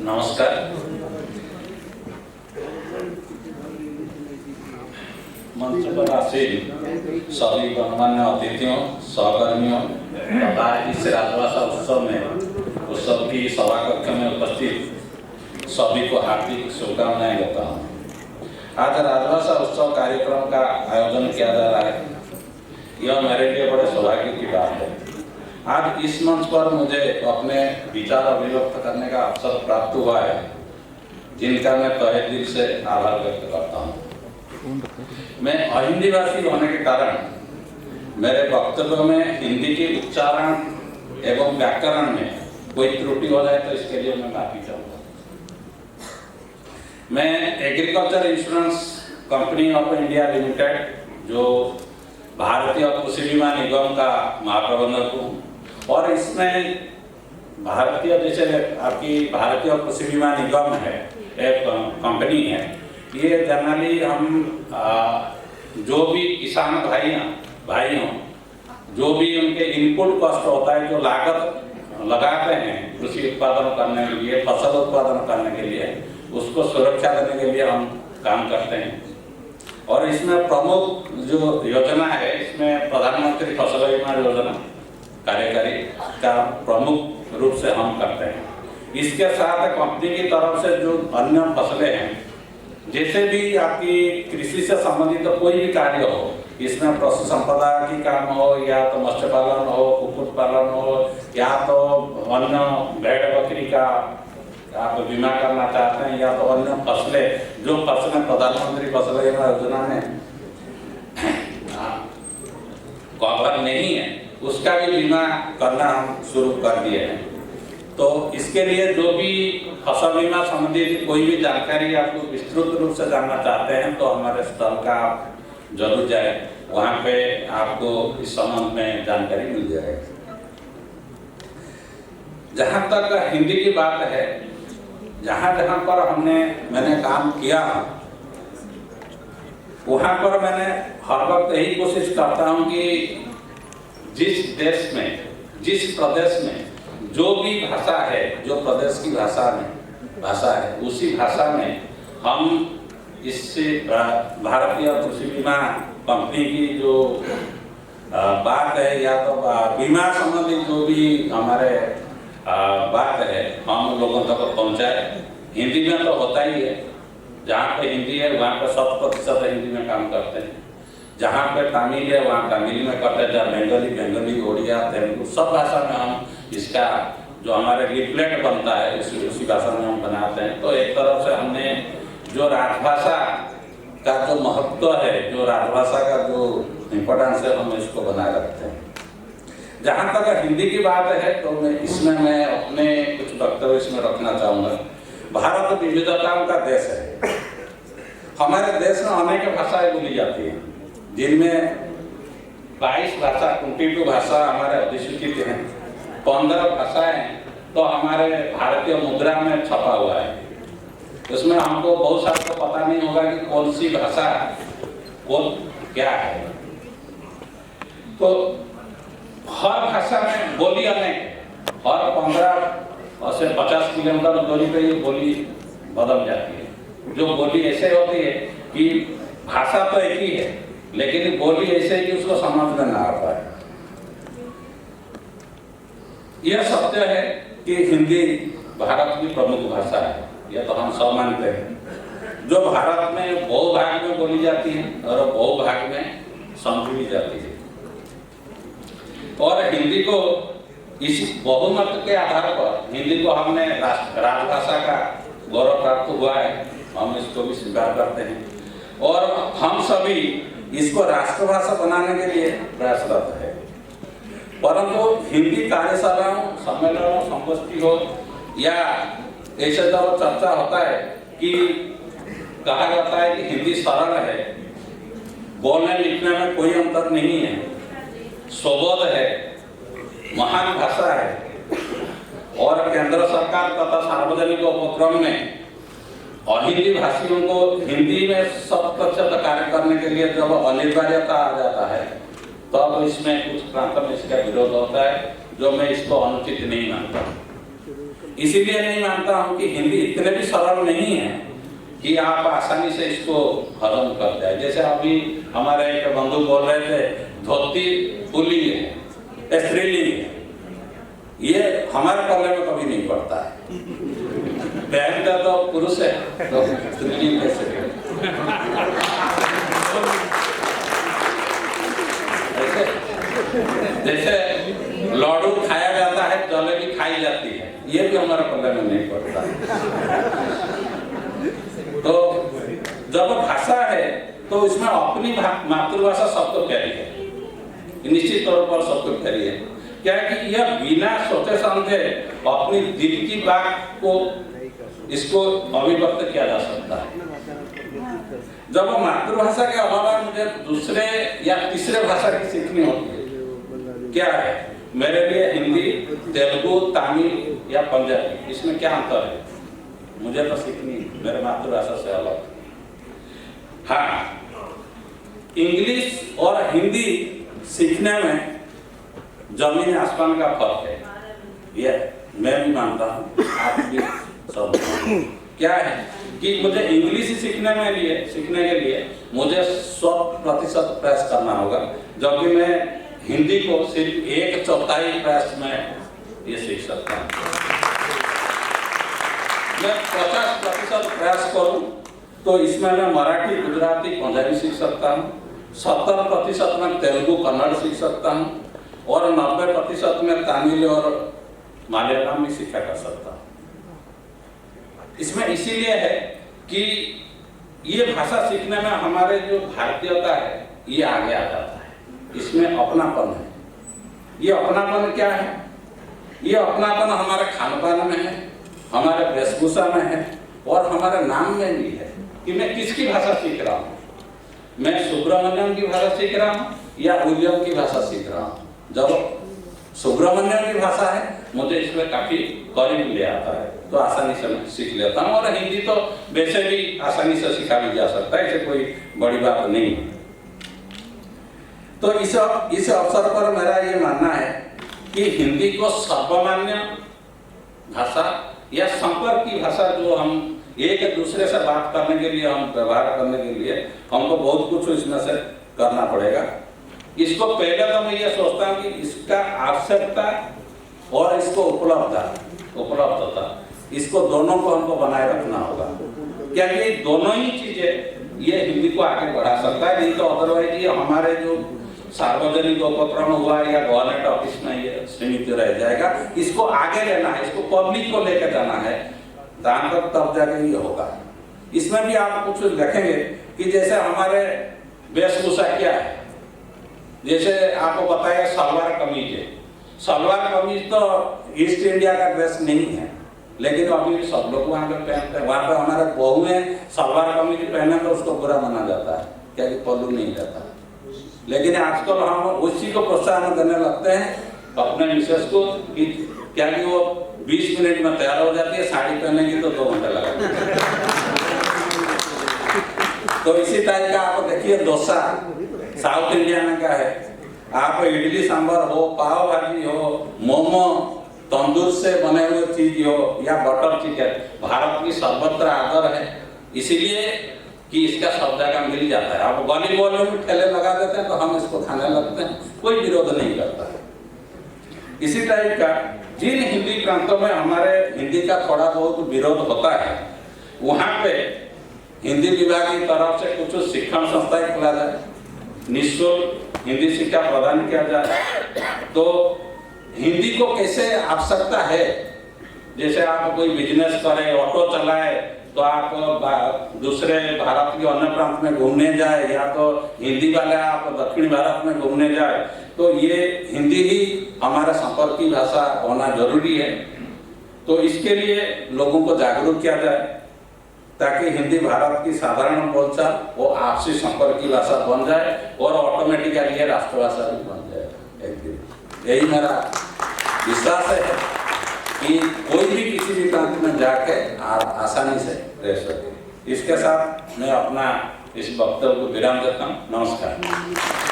नमस्कार। मंच पर आसीन सभी गणमान्य अतिथियों, सहकर्मियों तथा इस राजभाषा उत्सव में उत्सव की सभा कक्ष में उपस्थित सभी को हार्दिक शुभकामनाएं देता हूँ। आज राजभाषा उत्सव कार्यक्रम का आयोजन किया जा रहा है, यह मेरे लिए बड़े सौभाग्य की बात है। आज इस मंच पर मुझे अपने विचार अभिव्यक्त करने का अवसर प्राप्त हुआ है, जिनका मैं तहे दिल से आभार व्यक्त करता हूँ। मैं अहिंदी भाषी होने के कारण मेरे वक्तव्य में हिंदी के उच्चारण एवं व्याकरण में कोई त्रुटि हो जाए तो इसके लिए मैं माफी चाहूँगा। मैं agriculture insurance company of India limited, जो भारतीय कृषि बीमा निगम का महाप्रबंधक हूँ, और इसमें भारतीय जैसे आपकी भारतीय कृषि बीमा निगम है, एक कंपनी है। ये जनरली हम जो भी किसान भाई हों, जो भी उनके इनपुट कॉस्ट होता है, जो लागत लगाते हैं कृषि उत्पादन करने के लिए, फसल उत्पादन करने के लिए, उसको सुरक्षा देने के लिए हम काम करते हैं। और इसमें प्रमुख जो योजना है, इसमें प्रधानमंत्री फसल बीमा योजना कार्यकारी का प्रमुख रूप से हम करते हैं। इसके साथ कंपनी की तरफ से जो अन्य फसलें हैं, जैसे भी आपकी कृषि से संबंधित तो कोई भी कार्य हो, इसमें पशु संपदा की काम हो, या तो मत्स्य पालन हो, कुक्कुट पालन हो, या तो अन्य भेड़ बकरी का आप बीमा करना चाहते हैं, या तो अन्य फसलें जो फसलें प्रधानमंत्री फसल बीमा योजना में कवर नहीं है, उसका भी बीमा करना हम शुरू कर दिए हैं। तो इसके लिए जो भी फसल बीमा संबंधित कोई भी जानकारी आपको विस्तृत रूप से जानना चाहते हैं, तो हमारे स्थल का आप जरूर जाए, वहाँ पे आपको इस संबंध में जानकारी मिल जाएगी। जहाँ तक हिंदी की बात है, जहाँ पर मैंने काम किया, वहाँ पर मैंने हर वक्त यही कोशिश करता हूँ कि जिस देश में, जिस प्रदेश में जो भी भाषा है, जो प्रदेश की भाषा है, उसी भाषा में हम इससे भारतीय कृषि बीमा कंपनी की जो बात है, या तो बीमा संबंधित जो भी हमारे बात है, हम लोगों तक पहुंचाए। हिंदी में तो होता ही है, जहाँ पे हिंदी है वहाँ पे 100% हिंदी में काम करते हैं, जहाँ पे तमिल है वहाँ तमिल में करते हैं, जहाँ बंगाली, उड़िया, तेलुगु, सब भाषा में हम इसका जो हमारे लिफलेट बनता है उसी भाषा में हम बनाते हैं। तो एक तरफ से हमने जो राजभाषा का जो महत्व है, जो राजभाषा का जो इम्पोर्टेंस है, हम इसको बनाए रखते हैं। जहाँ तक हिंदी की बात है, तो मैं अपने कुछ वक्तव्य इसमें रखना चाहूँगा। भारत विविधताओं का देश है। हमारे देश में अनेक भाषाएं बोली जाती हैं, जिनमें 22 भाषा, 22 भाषा हमारे अधिसूचित हैं। 15 भाषाएं तो हमारे भारतीय मुद्रा में छपा हुआ है। उसमें हमको बहुत सारा तो पता नहीं होगा कि कौन सी भाषा क्या है। तो हर भाषा में बोली अनेक, हर 15 से 50 किलोमीटर दूरी पे ये बोली बदल जाती है। जो बोली ऐसे होती है कि भाषा तो एक ही है, लेकिन बोली ऐसे है कि उसको समझ में ना आ पाए। यह सत्य है कि हिंदी भारत की प्रमुख भाषा है, यह तो हम सब मानते हैं, जो भारत में बहुभाग में बोली जाती है और बहुभाग में समझी भी जाती है। और हिंदी को इसी बहुमत के आधार पर हिंदी को हमने राजभाषा का गौरव प्राप्त हुआ है, हम इसको भी स्वीकार करते हैं, और हम सभी इसको राष्ट्रभाषा बनाने के लिए प्रयासरत है। परंतु हिंदी कार्यशालाओं, सम्मेलनों, संगोष्ठी हो, या ऐसे जब चर्चा होता है कि कहा जाता है कि हिंदी सरल है, बोलने लिखने में कोई अंतर नहीं है, सुबोध है, महान भाषा है, और केंद्र सरकार तथा सार्वजनिक उपक्रम में अहिंदी भाषियों को हिंदी में 100% कार्य करने के लिए जब अनिवार्यता आ जाता है, तब इसमें कुछ प्रांत में इसका विरोध होता है, जो मैं इसको अनुचित नहीं मानता। इसीलिए नहीं मानता हूँ कि हिंदी इतने भी सरल नहीं है कि आप आसानी से इसको हजम कर जाए। जैसे अभी हमारे एक बंधु बोल रहे थे धोती पुल्लिंग है, स्त्रीलिंग है, ये हमारे पल्ले में कभी नहीं पड़ता है। पहनता तो पुरुष है तो स्त्रीलिंग कैसे है? जैसे लड्डू खाया जाता है, जलेबी खाई जाती है, ये भी हमारे पल्ले में नहीं पड़ता है। तो जब भाषा है तो इसमें अपनी मातृभाषा सबको प्यारी है, निश्चित तौर पर सबको प्यारी है। क्या है कि यह बिना सोचे समझे अपनी दिल की बात को इसको अभिव्यक्त किया जा सकता है। जब मातृभाषा के अलावा मुझे दूसरे या तीसरे भाषा की सीखनी होती है, क्या है मेरे लिए हिंदी, तेलुगु, तमिल या पंजाबी, इसमें क्या अंतर है? मुझे तो सीखनी मेरे मातृभाषा से अलग। हाँ, इंग्लिश और हिंदी सीखने में जमीन आसमान का फर्क है, ये मैं भी मानता हूँ, आप भी सब। क्या है कि मुझे इंग्लिश सीखने के लिए मुझे 100% प्रयास करना होगा, जबकि मैं हिंदी को सिर्फ 1/4 प्रयास में ये सीख सकता हूँ। मैं 50% प्रयास करूं तो इसमें मैं मराठी, गुजराती, पंजाबी सीख सकता हूं। 70% में तेलुगु, कन्नड़ सीख सकता हूं और 90% में तमिल और मलयालम भी सीखा कर सकता हूं। इसमें इसीलिए है कि ये भाषा सीखने में हमारे जो भारतीयता है ये आगे आ जाता है। इसमें अपनापन है। ये अपनापन क्या है? ये अपनापन हमारे खान पान में है, हमारे वेशभूषा में है और हमारे नाम में भी है कि मैं किसकी भाषा सीख रहा हूँ। मैं सुब्रमण्यम की भाषा सीख रहा हूँ या विलियम की भाषा सीख रहा हूँ। जब सुब्रमण्यम की भाषा है मुझे इसमें काफी करीब ले आता है, तो आसानी से मैं सीख लेता हूँ। और हिंदी तो वैसे भी आसानी से सीखा भी जा सकता है, इसे कोई बड़ी बात नहीं है। तो इस अवसर पर मेरा ये मानना है कि हिंदी को सर्वमान्य भाषा या संपर्क की भाषा, जो हम एक दूसरे से बात करने के लिए, हम व्यवहार करने के लिए हमको बहुत कुछ इसमें से करना पड़ेगा। इसको पहले तो मैं ये सोचता हूँ कि इसका आवश्यकता और इसको उपलब्धता, इसको दोनों को हमको बनाए रखना होगा, क्योंकि दोनों ही चीजें ये हिंदी को आगे बढ़ा सकता है। नहीं तो अदरवाइज ये हमारे जो सार्वजनिक उपक्रम हुआ या गवर्नमेंट ऑफिस में ये सीमित रह जाएगा। इसको आगे लेना है, इसको पब्लिक को लेकर जाना है, तब जाके ये होगा। इसमें भी आप कुछ देखेंगे कि जैसे हमारे वेशभूषा क्या है, जैसे आपको बताया सलवार कमीज है। सलवार कमीज तो ईस्ट इंडिया का ड्रेस नहीं है, लेकिन अभी सब लोग वहाँ पे पहनते हैं। वहाँ पे हमारे बहुएं सलवार कमीज पहने तो उसको बुरा माना जाता है, क्योंकि पल्लू नहीं रहता। लेकिन आजकल हम उसी को प्रोत्साहन देने लगते हैं अपने मिसेस को कि क्या कि वो 20 मिनट में तैयार हो जाती है, साड़ी पहनेगी तो 2 घंटे लगेंगे। तो इसी टाइप का आप देखिए डोसा, साउथ इंडिया में क्या है, आप इडली सांभर हो, पाव भाजी हो, मोमो, तंदूर से बने हुए चीज हो या बटर चिकन, भारत की सर्वत्र आदर है, इसीलिए कि इसका सब जगह मिल जाता है। आप गली गली में ठेले लगा देते हैं तो हम इसको खाने लगते हैं, कोई विरोध नहीं करता है। इसी टाइप का जिन हिंदी प्रांतों में हमारे हिंदी का थोड़ा बहुत विरोध होता है, वहाँ पे हिंदी विभाग की तरफ से कुछ शिक्षण संस्थाएं खोला जाए, निःशुल्क हिंदी शिक्षा प्रदान किया जाए। तो हिंदी को कैसे आवश्यकता है, जैसे आप कोई बिजनेस करें, ऑटो चलाए, तो आप दूसरे भारत के अन्य प्रांत में घूमने जाए या तो हिंदी वाले आप दक्षिण भारत में घूमने जाए, तो ये हिंदी ही हमारा संपर्क की भाषा होना जरूरी है। तो इसके लिए लोगों को जागरूक किया जाए ताकि हिंदी भारत की साधारण बोलचाल वो आपसी संपर्क की भाषा बन जाए और ऑटोमेटिकली ये राष्ट्रभाषा भी बन जाए एक दिन। यही मेरा विश्वास है कि कोई भी किसी भी प्रांत में जाके आप आसानी से रह सके। इसके साथ मैं अपना इस वक्तव्य को विराम देता हूँ। नमस्कार।